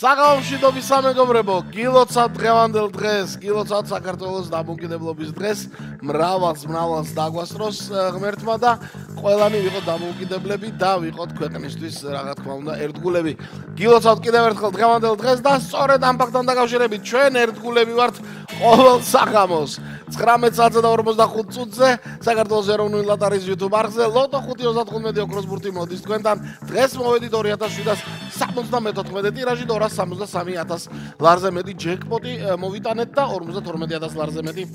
საღამოშიდობის სამეგობრებო, გილოცავთ დღევანდელ დღეს, გილოცავთ საქართველოს დამოუკიდებლობის დღეს, მრავალს დაგვასწროს ღმერთმა და ყველანი ვიყოთ დამოუკიდებლები და ვიყოთ ქვეყნისთვის რა თქმა უნდა ერთგულები. გილოცავთ კიდევ ერთხელ დღევანდელ დღეს და სწორედ ამ ფაქტთან დაკავშირებით ჩვენ ერთგულები ვართ ყოველ საღამოს 19:45 წუთზე საქართველოს ეროვნული ლოტარიის YouTube არხზე ლოტო 535 ოქროს ბურთი მოდის თქვენთან. დღეს მოვედით 2774 ტირაჟით 263,000 ლარზე მეტი ჯეკპოტი მოვიტანეთ და 52,000 ლარზე მეტი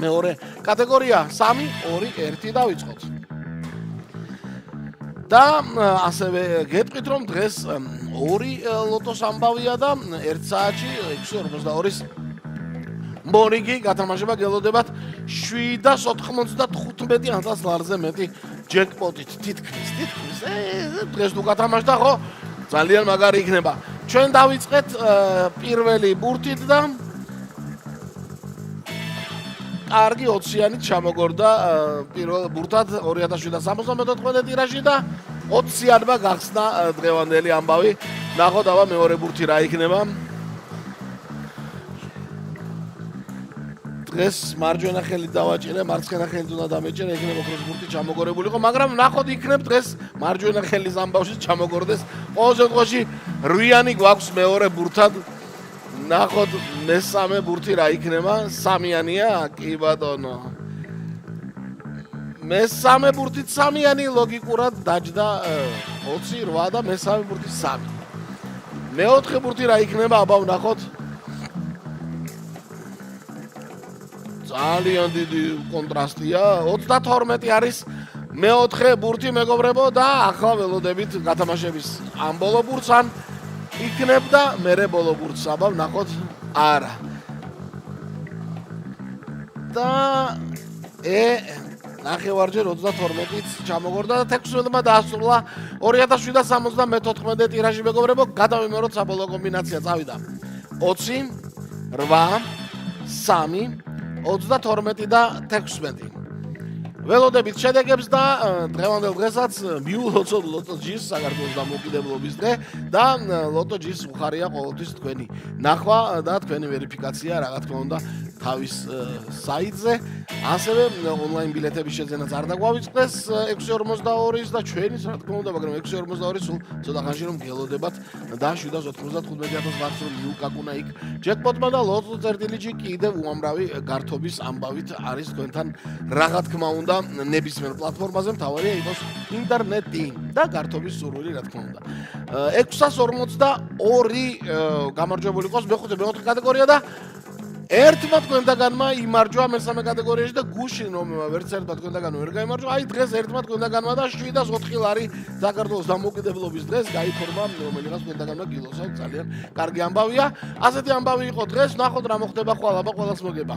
მეორე კატეგორია 3-2-1 დავიწყოთ. და ასევე გეტყვით რომ დღეს ორი ლოტოს ამბავია და 1 საათში 6:42-ის მორიგი გათამაშება გელოდებათ 795,000 ლარზე მეტი ჯეკპოტით თითქმის დღეს თუ გათამაშდა ხო ძალიან მაგარი იქნება. ჩვენ დავიწყეთ პირველი ბურთით და კარგი 20-იანით ჩამოგორდა პირველ ბურთად 2774 ტირაჟი და 20-იანმა გახსნა დღევანდელი ამბავი. ნახოთ აბა მეორე ბურთი რა იქნება. დღეს მარჯვენა ხელი დავაჭირე, მარცხენა ხელით უნდა დამეჭერე, იქნება ოქროს ბურთი ჩამოგორებული იყო, მაგრამ ნახოთ იქნებ დღეს მარჯვენა ხელის ამბავში ჩამოგორდეს. ყოველ შემთხვევაში 8-იანი გვაქვს მეორე ბურთად. ნახოთ მესამე ბურთი რა იქნება, 3-იანია, კი ბატონო. მესამე ბურთით 3-იანი ლოგიკურად დაჯდა 28 და მესამე ბურთი 3. მეოთხე ბურთი რა იქნება, აბა ვნახოთ. ძალიან დიდი კონტრასტია, 32 არის მეოთხე ბურთი მეგობრებო და ახლა ველოდებით გათამაშების ამ ბოლო ბურთს ან იქნებ და მერე ბოლო ბურთს აბა ვნახოთ არა. და ნახევარჯერ 22-ით ჩამოგორდა და 16-მა დაასრულა 2774 ტირაჟი მეგობრებო, გადავიმეროთ საბოლოო კომბინაცია წავიდა 20 8 3 22 და 16. ველოდებით შედეგებს და დღევანდელ დღესაც მიულოცოთ ლოტო ჯის საქართველოს დამოუკიდებლობის დღე და ლოტო ჯის უხარია ყოველთვის თქვენი ნახვა და თქვენი ვერიფიკაცია რა თქმა უნდა თავის საიტზე. ასევე ონლაინ ბილეთების შეძენაც არ დაგვავიწყდეს 6:42-ის და ჩვენის რა თქმა უნდა, მაგრამ 6:42 სულ ცოტა ხანში რომ გელოდებათ და 795,000 ლარს რომ მიუკაკუნა იქ ჯეკპოტმა და ლოტო წერტილიჯი კიდევ უამრავი გართობის ამბავით არის თქვენთან რა თქმა უნდა ნებისმიერ პლატფორმაზე, მთავარია იყოს ინტერნეტი და გართობის სურვილი რა თქმა უნდა. 642 გამარჯვებული იყოს მეხუთე მეოთხე კატეგორია და ერთმა თქვენთაგანმა იმარჯვა მესამე კატეგორიაში და გუშინ რომ ვერც ერთმა თქვენთაგანმა ვერ გაიმარჯვა, აი დღეს ერთმა თქვენთაგანმა და 704 ლარი საქართველოს დამოუკიდებლობის დღეს გაიფორმა, რომელიღაც თქვენთაგანმა გილოცავთ, ძალიან კარგი ამბავია. ასეთი ამბავი იყო დღეს, ნახოთ რა მოხდება ხვალ, აბა ყველას მოგება.